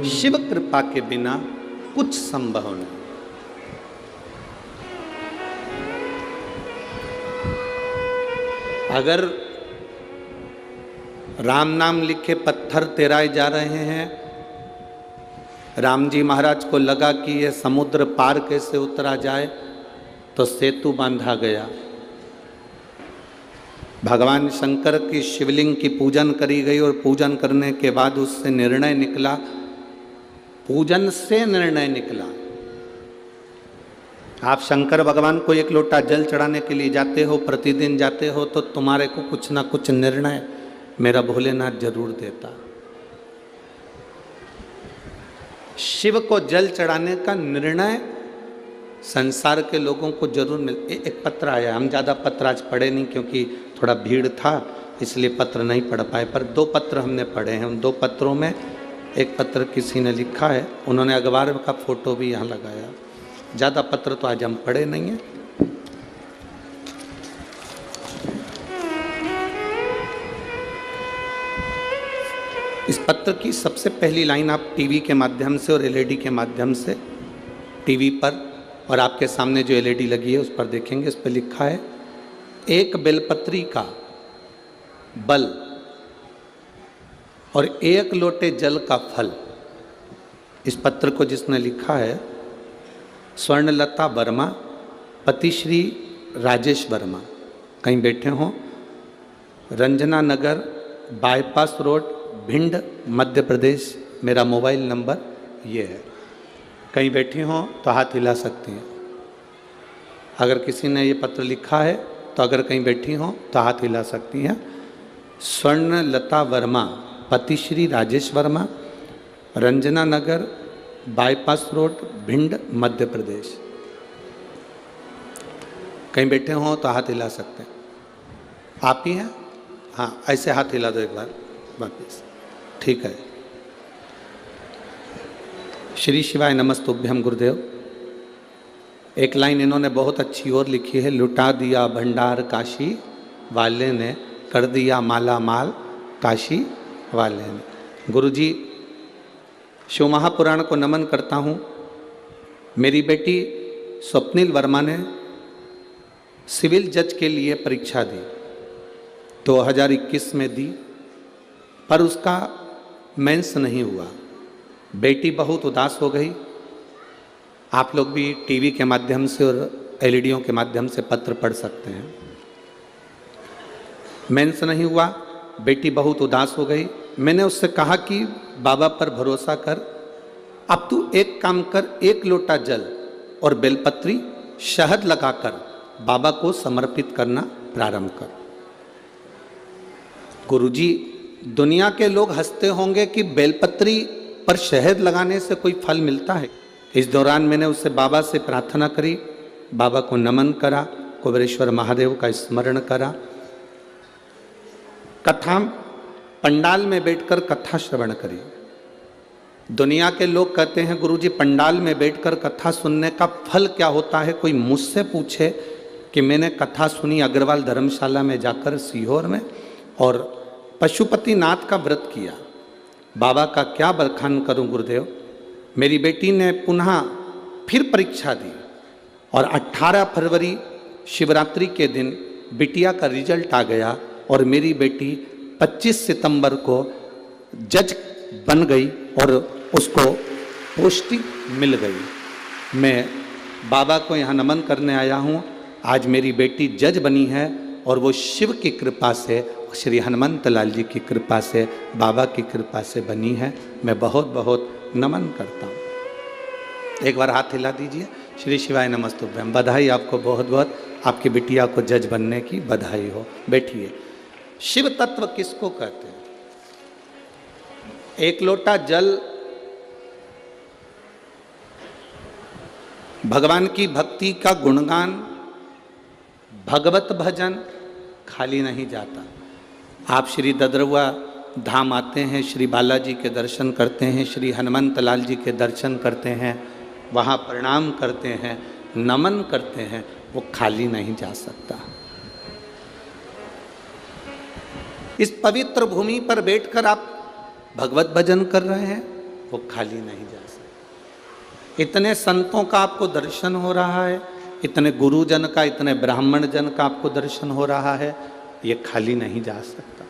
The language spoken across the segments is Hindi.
शिव कृपा के बिना कुछ संभव नहीं। अगर राम नाम लिखे पत्थर तेराए जा रहे हैं, राम जी महाराज को लगा कि ये समुद्र पार कैसे उतरा जाए, तो सेतु बांधा गया। भगवान शंकर की शिवलिंग की पूजन करी गई और पूजन करने के बाद उससे निर्णय निकला, पूजन से निर्णय निकला। आप शंकर भगवान को एक लोटा जल चढ़ाने के लिए जाते हो, प्रतिदिन जाते हो, तो तुम्हारे को कुछ ना कुछ निर्णय मेरा भोलेनाथ जरूर देता। शिव को जल चढ़ाने का निर्णय संसार के लोगों को जरूर मिल। एक पत्र आया, हम ज़्यादा पत्र आज पढ़े नहीं क्योंकि थोड़ा भीड़ था, इसलिए पत्र नहीं पढ़ पाए, पर 2 पत्र हमने पढ़े हैं। उन 2 पत्रों में एक पत्र किसी ने लिखा है, उन्होंने अखबार का फोटो भी यहाँ लगाया। ज़्यादा पत्र तो आज हम पढ़े नहीं हैं। इस पत्र की सबसे पहली लाइन आप टीवी के माध्यम से और एलईडी के माध्यम से, टीवी पर और आपके सामने जो एलईडी लगी है उस पर देखेंगे। इस पर लिखा है, एक बेलपत्री का बल और 1 लोटे जल का फल। इस पत्र को जिसने लिखा है स्वर्णलता वर्मा, पति श्री राजेश वर्मा, कहीं बैठे हों, रंजना नगर, बाईपास रोड, भिंड, मध्य प्रदेश। मेरा मोबाइल नंबर ये है। कहीं बैठी हों तो हाथ हिला सकती हैं। अगर किसी ने ये पत्र लिखा है तो अगर कहीं बैठी हों तो हाथ हिला सकती हैं। स्वर्णलता वर्मा, पति श्री राजेश वर्मा, रंजना नगर, बाईपास रोड, भिंड, मध्य प्रदेश। कहीं बैठे हों तो हाथ हिला सकते हैं। आप ही हैं? हाँ, ऐसे हाथ हिला दो एक बार वापिस। ठीक है। श्री शिवाय नमस्तुभ्यम गुरुदेव। एक लाइन इन्होंने बहुत अच्छी और लिखी है, लुटा दिया भंडार काशी वाले ने, कर दिया माला माल काशी वाले ने। गुरुजी, शिव महापुराण को नमन करता हूँ। मेरी बेटी स्वप्निल वर्मा ने सिविल जज के लिए परीक्षा दी, 2021 में दी, पर उसका मेंस नहीं हुआ। बेटी बहुत उदास हो गई। आप लोग भी टीवी के माध्यम से और एलईडीओं के माध्यम से पत्र पढ़ सकते हैं। मेंस नहीं हुआ, बेटी बहुत उदास हो गई। मैंने उससे कहा कि बाबा पर भरोसा कर, अब तू एक काम कर, 1 लोटा जल और बेलपत्री शहद लगाकर बाबा को समर्पित करना प्रारंभ कर। गुरुजी, दुनिया के लोग हंसते होंगे कि बेलपत्री पर शहद लगाने से कोई फल मिलता है। इस दौरान मैंने उससे बाबा से प्रार्थना करी, बाबा को नमन करा, कुबेरेश्वर महादेव का स्मरण करा। कथा पंडाल में बैठकर कथा श्रवण करी। दुनिया के लोग कहते हैं गुरुजी पंडाल में बैठकर कथा सुनने का फल क्या होता है। कोई मुझसे पूछे कि मैंने कथा सुनी अग्रवाल धर्मशाला में जाकर सीहोर में, और पशुपति नाथ का व्रत किया, बाबा का क्या बखान करूं गुरुदेव। मेरी बेटी ने पुनः फिर परीक्षा दी और 18 फरवरी शिवरात्रि के दिन बिटिया का रिजल्ट आ गया और मेरी बेटी 25 सितंबर को जज बन गई और उसको पोस्टिंग मिल गई। मैं बाबा को यहाँ नमन करने आया हूँ। आज मेरी बेटी जज बनी है और वो शिव की कृपा से, श्री हनुमंत लाल जी की कृपा से, बाबा की कृपा से बनी है। मैं बहुत बहुत नमन करता हूँ। एक बार हाथ हिला दीजिए। श्री शिवाय नमस्तुभ्यम। बधाई आपको बहुत बहुत, आपकी बिटिया को जज बनने की बधाई हो। बैठिए। शिव तत्व किसको कहते हैं? 1 लोटा जल भगवान की भक्ति का गुणगान, भगवत भजन खाली नहीं जाता। आप श्री ददरुआ धाम आते हैं, श्री बालाजी के दर्शन करते हैं, श्री हनुमंत लाल जी के दर्शन करते हैं, वहाँ प्रणाम करते हैं, नमन करते हैं, वो खाली नहीं जा सकता। इस पवित्र भूमि पर बैठकर आप भगवत भजन कर रहे हैं, वो खाली नहीं जा सकता। इतने संतों का आपको दर्शन हो रहा है, इतने गुरुजन का, इतने ब्राह्मण जन का आपको दर्शन हो रहा है, ये खाली नहीं जा सकता,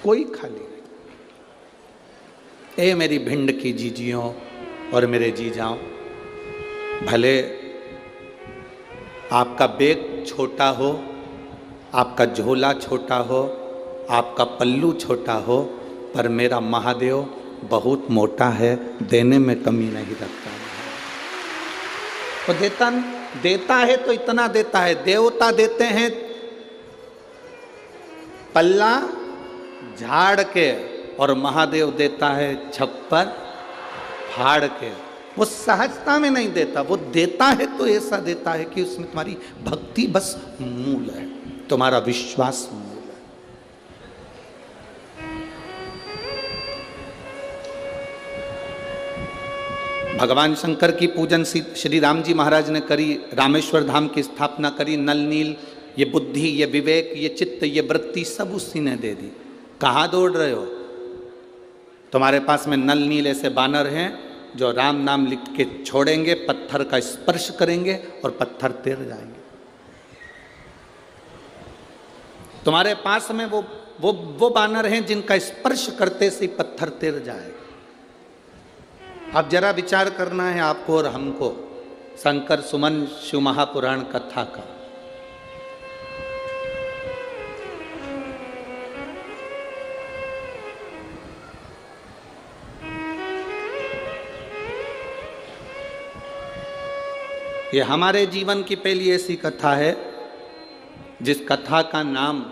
कोई खाली नहीं। ए मेरी भिंड की जीजियों और मेरे जीजाओं, भले आपका बेग छोटा हो, आपका झोला छोटा हो, आपका पल्लू छोटा हो, पर मेरा महादेव बहुत मोटा है, देने में कमी नहीं रखता। तो देता है तो इतना देता है। देवता देते हैं पल्ला झाड़ के, और महादेव देता है छप्पर फाड़ के। वो सहजता में नहीं देता, वो देता है तो ऐसा देता है कि उसमें तुम्हारी भक्ति बस मूल है, तुम्हारा विश्वास मूल है। भगवान शंकर की पूजन श्री राम जी महाराज ने करी, रामेश्वर धाम की स्थापना करी। नल नील, ये बुद्धि, ये विवेक, ये चित्त, ये वृत्ति सब उसी ने दे दी। कहाँ दौड़ रहे हो? तुम्हारे पास में नल नील ऐसे बानर हैं जो राम नाम लिख के छोड़ेंगे, पत्थर का स्पर्श करेंगे और पत्थर तैर जाएंगे। तुम्हारे पास में वो बानर हैं जिनका स्पर्श करते से पत्थर तैर जाएगा। अब जरा विचार करना है आपको और हमको शंकर सुमन शिव महापुराण कथा का। ये हमारे जीवन की पहली ऐसी कथा है जिस कथा का नाम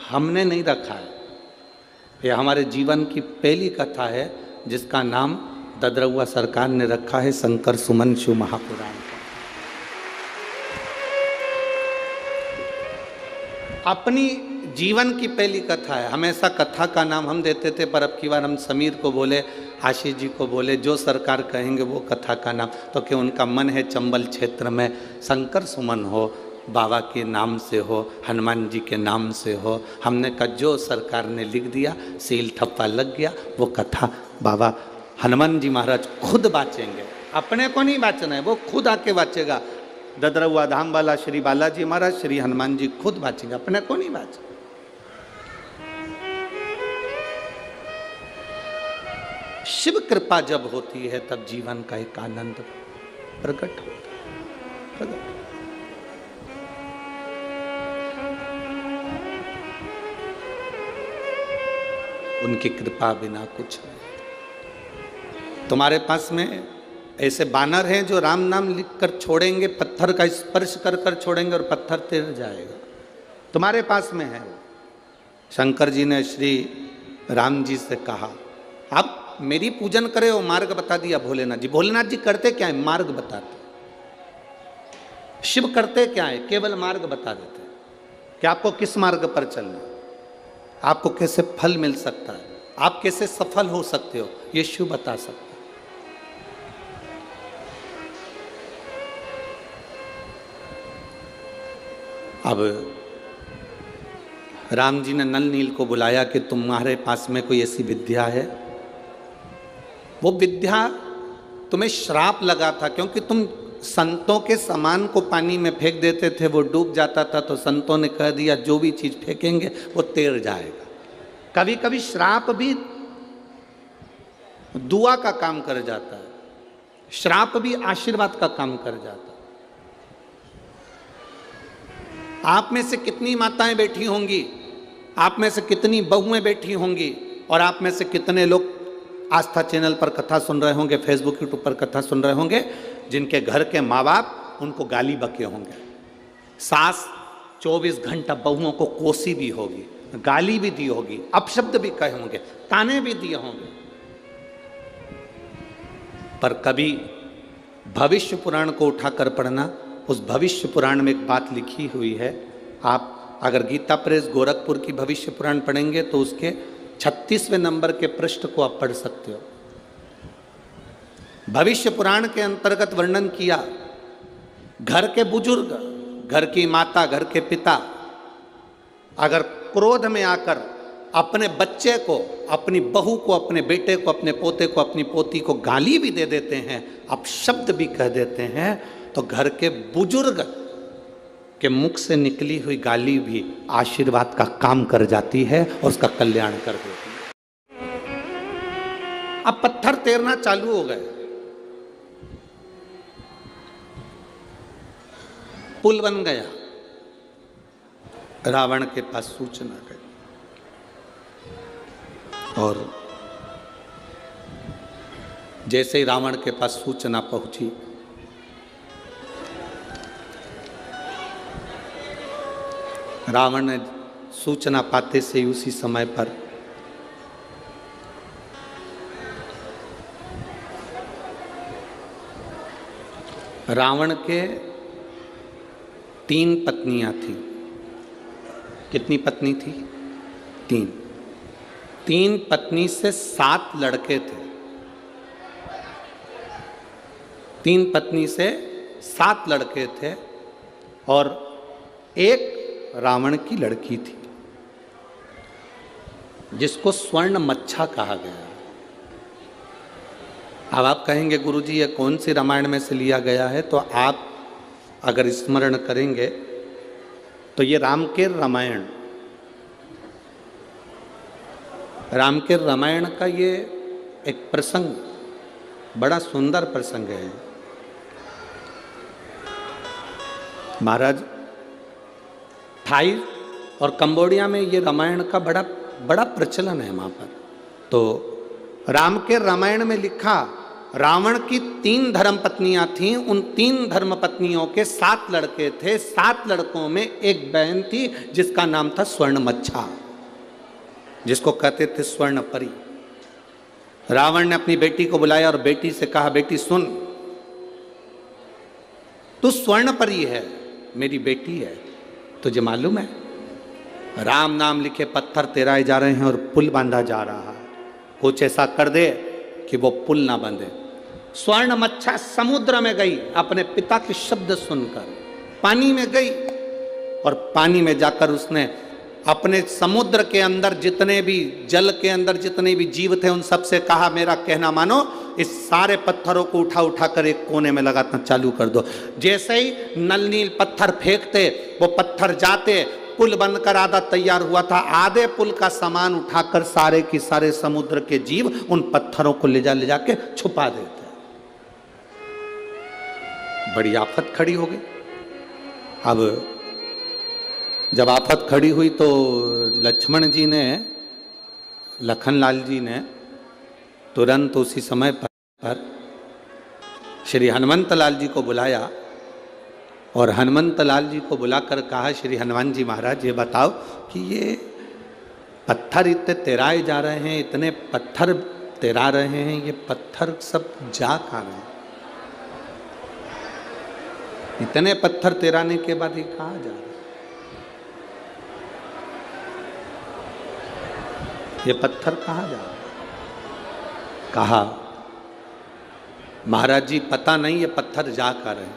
हमने नहीं रखा है। ये हमारे जीवन की पहली कथा है जिसका नाम ददरउआ सरकार ने रखा है, शंकर सुमन शिव महापुराण। अपनी जीवन की पहली कथा है। हमेशा कथा का नाम हम देते थे, पर अब की बार हम समीर को बोले, आशीष जी को बोले, जो सरकार कहेंगे वो कथा का नाम। तो कि उनका मन है चंबल क्षेत्र में शंकर सुमन हो, बाबा के नाम से हो, हनुमान जी के नाम से हो। हमने कहा जो सरकार ने लिख दिया, सील ठप्पा लग गया, वो कथा बाबा हनुमान जी महाराज खुद बाचेंगे। अपने को नहीं बाचना है, वो खुद आके बाचेगा। ददरउआ धाम वाला श्री बालाजी महाराज, श्री हनुमान जी खुद बाचेंगे, अपने को नहीं बाचेगा। शिव कृपा जब होती है तब जीवन का एक आनंद प्रकट होता है। उनकी कृपा बिना कुछ नहीं। तुम्हारे पास में ऐसे बानर हैं जो राम नाम लिखकर छोड़ेंगे, पत्थर का स्पर्श कर कर छोड़ेंगे और पत्थर तैर जाएगा। तुम्हारे पास में है। शंकर जी ने श्री राम जी से कहा, आप मेरी पूजन करे, वो मार्ग बता दिया भोलेनाथ जी। भोलेनाथ जी करते क्या है? मार्ग बताते। शिव करते क्या है? केवल मार्ग बता देते कि आपको किस मार्ग पर चलना, आपको कैसे फल मिल सकता है, आप कैसे सफल हो सकते हो, ये शिव बता सकते हैं। अब राम जी ने नल नील को बुलाया कि तुम्हारे पास में कोई ऐसी विद्या है। वो विद्या तुम्हें श्राप लगा था, क्योंकि तुम संतों के सामान को पानी में फेंक देते थे, वो डूब जाता था। तो संतों ने कह दिया जो भी चीज़ फेंकेंगे वो तैर जाएगा। कभी कभी श्राप भी दुआ का काम कर जाता है, श्राप भी आशीर्वाद का काम कर जाता है। आप में से कितनी माताएं बैठी होंगी, आप में से कितनी बहुएं बैठी होंगी, और आप में से कितने लोग आस्था चैनल पर कथा सुन रहे होंगे, फेसबुक यूट्यूब पर कथा सुन रहे होंगे, जिनके घर के माँ बाप उनको गाली बके होंगे। सास 24 घंटा बहुओं को कोसी भी होगी, गाली भी दी होगी, अपशब्द भी कहे होंगे, ताने भी दिए होंगे। पर कभी भविष्य पुराण को उठाकर पढ़ना। उस भविष्य पुराण में एक बात लिखी हुई है। आप अगर गीता प्रेस गोरखपुर की भविष्य पुराण पढ़ेंगे तो उसके 36वें नंबर के पृष्ठ को आप पढ़ सकते हो। भविष्य पुराण के अंतर्गत वर्णन किया, घर के बुजुर्ग, घर की माता, घर के पिता अगर क्रोध में आकर अपने बच्चे को, अपनी बहू को, अपने बेटे को, अपने पोते को, अपनी पोती को गाली भी दे देते हैं, अपशब्द भी कह देते हैं, तो घर के बुजुर्ग के मुख से निकली हुई गाली भी आशीर्वाद का काम कर जाती है और उसका कल्याण कर देती है। अब पत्थर तैरना चालू हो गए, पुल बन गया, रावण के पास सूचना गई और जैसे ही रावण के पास सूचना पहुंची, रावण ने सूचना पाते से उसी समय पर रावण के 3 पत्नियां थी। कितनी पत्नी थी? 3। 3 पत्नी से 7 लड़के थे। 3 पत्नी से 7 लड़के थे और एक रावण की लड़की थी जिसको स्वर्ण मच्छा कहा गया। अब आप कहेंगे गुरुजी ये कौन सी रामायण में से लिया गया है? तो आप अगर स्मरण करेंगे तो ये राम के रामायण, राम के रामायण का ये एक प्रसंग, बड़ा सुंदर प्रसंग है। महाराज, थाई और कंबोडिया में ये रामायण का बड़ा प्रचलन है वहाँ पर। तो राम के रामायण में लिखा, रावण की 3 धर्म पत्नियां थीं, उन 3 धर्म पत्नियों के 7 लड़के थे। 7 लड़कों में एक बहन थी जिसका नाम था स्वर्ण मच्छा, जिसको कहते थे स्वर्ण परी। रावण ने अपनी बेटी को बुलाया और बेटी से कहा, बेटी सुन, तू स्वर्ण परी है, मेरी बेटी है, तुझे मालूम है राम नाम लिखे पत्थर तैराए जा रहे हैं और पुल बांधा जा रहा है, कुछ ऐसा कर दे कि वो पुल ना बंधे। स्वर्ण मच्छा समुद्र में गई, अपने पिता के शब्द सुनकर पानी में गई और पानी में जाकर उसने अपने समुद्र के अंदर जितने भी, जल के अंदर जितने भी जीव थे उन सबसे कहा, मेरा कहना मानो, इस सारे पत्थरों को उठा उठा कर एक कोने में लगाना चालू कर दो। जैसे ही नल नील पत्थर फेंकते, वो पत्थर जाते, पुल बनकर आधा तैयार हुआ था। आधे पुल का सामान उठाकर सारे की सारे समुद्र के जीव उन पत्थरों को ले जा के छुपा देते। बड़ी आफत खड़ी हो गई। अब जब आफत खड़ी हुई तो लक्ष्मण जी ने, लखनलाल जी ने तुरंत उसी समय पर श्री हनुमंत लाल जी को बुलाया और हनुमंत लाल जी को बुलाकर कहा, श्री हनुमान जी महाराज ये बताओ कि ये पत्थर इतने तैराए जा रहे हैं, इतने पत्थर तैरा रहे हैं, ये पत्थर सब जा कहाँ रहे हैं? इतने पत्थर तैराने के बाद ये कहाँ जा रहे हैं? ये पत्थर कहाँ जा रहे हैं? कहा, महाराज जी पता नहीं ये पत्थर जा कहाँ रहे हैं,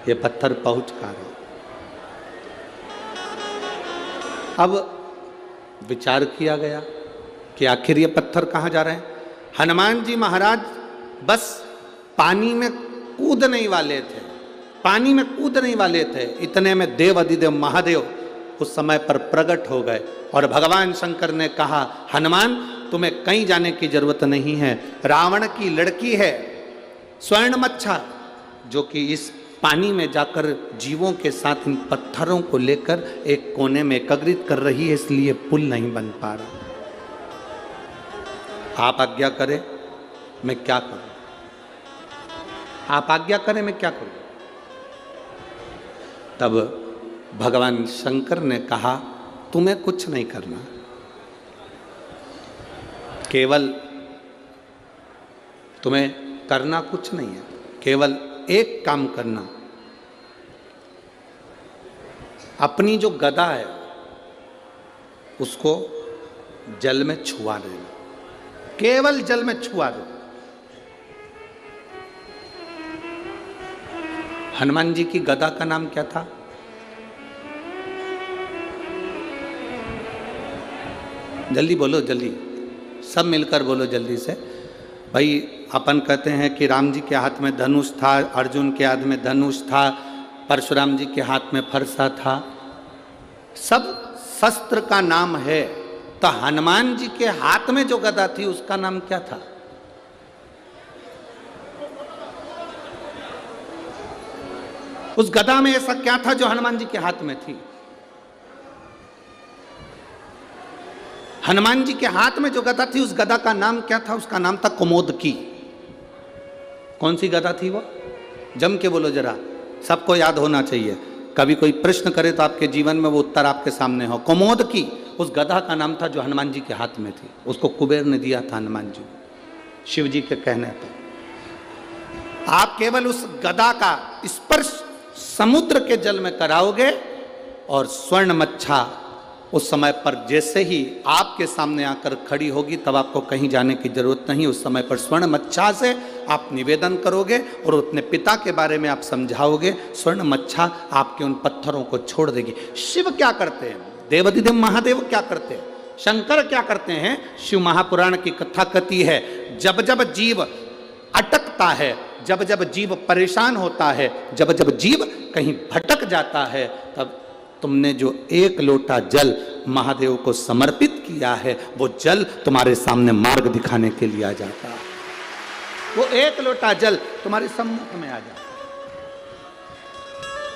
ये पत्थर पहुंच कहाँ रहे। अब विचार किया गया कि आखिर ये पत्थर कहाँ जा रहे हैं। हनुमान जी महाराज बस पानी में कूदने ही वाले थे, पानी में कूदने ही वाले थे, इतने में देव अधिदेव महादेव उस समय पर प्रकट हो गए और भगवान शंकर ने कहा, हनुमान तुम्हें कहीं जाने की जरूरत नहीं है, रावण की लड़की है स्वर्ण मच्छा, जो कि इस पानी में जाकर जीवों के साथ इन पत्थरों को लेकर एक कोने में एकत्रित कर रही है, इसलिए पुल नहीं बन पा रहा। आप आज्ञा करें मैं क्या करूं? आप आज्ञा करें मैं क्या करूं? तब भगवान शंकर ने कहा, तुम्हें कुछ नहीं करना, केवल तुम्हें करना कुछ नहीं है, केवल एक काम करना, अपनी जो गदा है उसको जल में छुआ देना, केवल जल में छुआ देना। हनुमान जी की गदा का नाम क्या था? जल्दी बोलो, जल्दी, सब मिलकर बोलो जल्दी से। भाई अपन कहते हैं कि राम जी के हाथ में धनुष था, अर्जुन के हाथ में धनुष था, परशुराम जी के हाथ में फरसा था, सब शस्त्र का नाम है। तो हनुमान जी के हाथ में जो गदा थी उसका नाम क्या था? उस गदा में ऐसा क्या था जो हनुमान जी के हाथ में थी? हनुमान जी के हाथ में जो गदा थी उस गदा का नाम क्या था? उसका नाम था कुमोदकी। कौन सी गदा थी वो? जम के बोलो जरा, सबको याद होना चाहिए। कभी कोई प्रश्न करे तो आपके जीवन में वो उत्तर आपके सामने हो। कुमोदकी उस गदा का नाम था जो हनुमान जी के हाथ में थी। उसको कुबेर ने दिया था हनुमान जी, शिव जी के कहने पर। आप केवल उस गदा का स्पर्श समुद्र के जल में कराओगे और स्वर्ण मच्छा उस समय पर जैसे ही आपके सामने आकर खड़ी होगी तब आपको कहीं जाने की जरूरत नहीं। उस समय पर स्वर्ण मच्छा से आप निवेदन करोगे और अपने पिता के बारे में आप समझाओगे। स्वर्ण मच्छा आपके उन पत्थरों को छोड़ देगी। शिव क्या करते हैं? देवाधिदेव महादेव क्या करते हैं? शंकर क्या करते हैं? शिव महापुराण की कथा कहती है, जब जब जीव अटकता है, जब जब जीव परेशान होता है, जब जब जीव कहीं भटक जाता है, तब तुमने जो एक लोटा जल महादेव को समर्पित किया है वो जल तुम्हारे सामने मार्ग दिखाने के लिए आ जाता है। वो एक लोटा जल तुम्हारे सम्मुख में आ जाता है।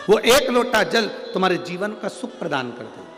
वो एक लोटा जल तुम्हारे जीवन का सुख प्रदान कर देता है।